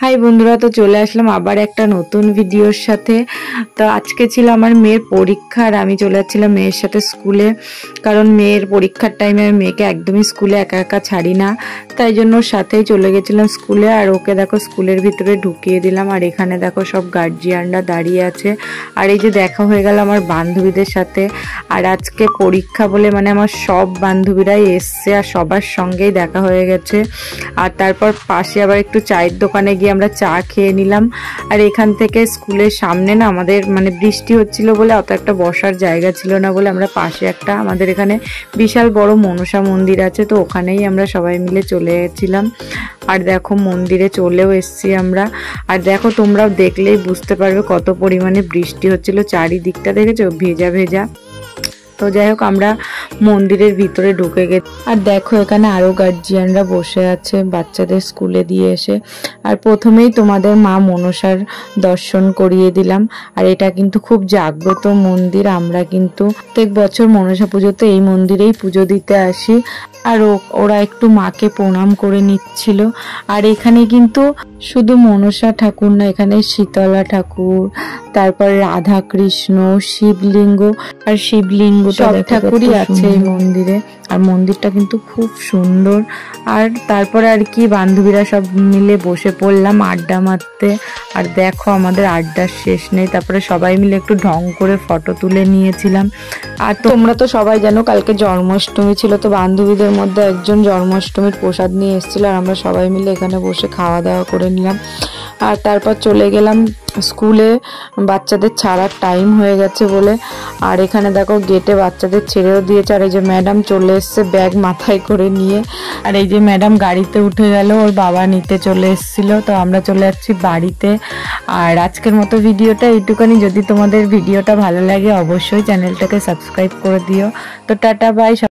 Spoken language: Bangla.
হাই বন্ধুরা, তো চলে আসলাম আবার একটা নতুন ভিডিওর সাথে। তো আজকে ছিল আমার মেয়ের পরীক্ষা আর আমি চলে যাচ্ছিলাম মেয়ের সাথে স্কুলে, কারণ মেয়ের পরীক্ষার টাইমে মেয়েকে একদমই স্কুলে একা একা ছাড়ি না, তাই জন্য ওর সাথেই চলে গেছিলাম স্কুলে। আর ওকে দেখো স্কুলের ভিতরে ঢুকিয়ে দিলাম, আর এখানে দেখো সব গার্জিয়ানরা দাঁড়িয়ে আছে। আর এই যে দেখা হয়ে গেল আমার বান্ধবীদের সাথে। আর আজকে পরীক্ষা বলে মানে আমার সব বান্ধবীরাই এসছে আর সবার সঙ্গেই দেখা হয়ে গেছে। আর তারপর পাশে আবার একটু চায়ের দোকানে গিয়ে আমরা চা খেয়ে নিলাম। আর এখান থেকে স্কুলের সামনে না আমাদের মানে বৃষ্টি হচ্ছিল বলে অত একটা বসার জায়গা ছিল না বলে আমরা পাশে একটা আমাদের এখানে বিশাল বড় মনসা মন্দির আছে, তো ওখানেই আমরা সবাই মিলে চলে গেছিলাম। আর দেখো মন্দিরে চলেও এসছি আমরা। আর দেখো তোমরাও দেখলেই বুঝতে পারবে কত পরিমাণে বৃষ্টি হচ্ছিল, চারিদিকটা দেখেছো ভেজা ভেজা। তো যাই হোক আমরা মন্দিরের ভিতরে ঢুকে গেছি। আর দেখো এখানে আরো গার্জিয়ানরা বসে আছে বাচ্চাদের স্কুলে দিয়ে এসে। আর প্রথমেই তোমাদের মা মনসার দর্শন করিয়ে দিলাম। আর এটা কিন্তু খুব জাগ্রত মন্দির, আমরা কিন্তু প্রত্যেক বছর মনসা পুজোতে এই মন্দিরেই পুজো দিতে আসি। আর ওরা একটু মাকে প্রণাম করে নিচ্ছিল। আর এখানে কিন্তু শুধু মনসা ঠাকুর না, এখানে শীতলা ঠাকুর, তারপর রাধা কৃষ্ণ, শিবলিঙ্গ আর শিবলিঙ্গ সব ঠাকুরই আছে এই মন্দিরে। আর মন্দিরটা কিন্তু খুব সুন্দর। আর তারপরে আর কি বান্ধবীরা সব মিলে বসে পড়লাম আড্ডা মারতে। আর দেখো আমাদের আড্ডার শেষ নেই, তারপরে সবাই মিলে একটু ঢং করে ফটো তুলে নিয়েছিলাম। আর তোমরা তো সবাই জানো কালকে জন্মাষ্টমী ছিল, তো বান্ধবীদের মধ্যে একজন জন্মাষ্টমীর প্রসাদ নিয়ে এসেছিল আর আমরা সবাই মিলে এখানে বসে খাওয়া দাওয়া করে নিলাম। আর তারপর চলে গেলাম স্কুলে, বাচ্চাদের ছাড়ার টাইম হয়ে গেছে বলে। আর এখানে দেখো গেটে বাচ্চাদের ছেড়েও দিয়েছে। আর এই যে ম্যাডাম চলে এসছে ব্যাগ মাথায় করে নিয়ে। আর এই যে ম্যাডাম গাড়িতে উঠে গেল, ওর বাবা নিতে চলে এসেছিল। তো আমরা চলে যাচ্ছি বাড়িতে। আর আজকের মতো ভিডিওটা এইটুখানি। যদি তোমাদের ভিডিওটা ভালো লাগে অবশ্যই চ্যানেলটাকে সাবস্ক্রাইব করে দিও। তো টাটা বাই।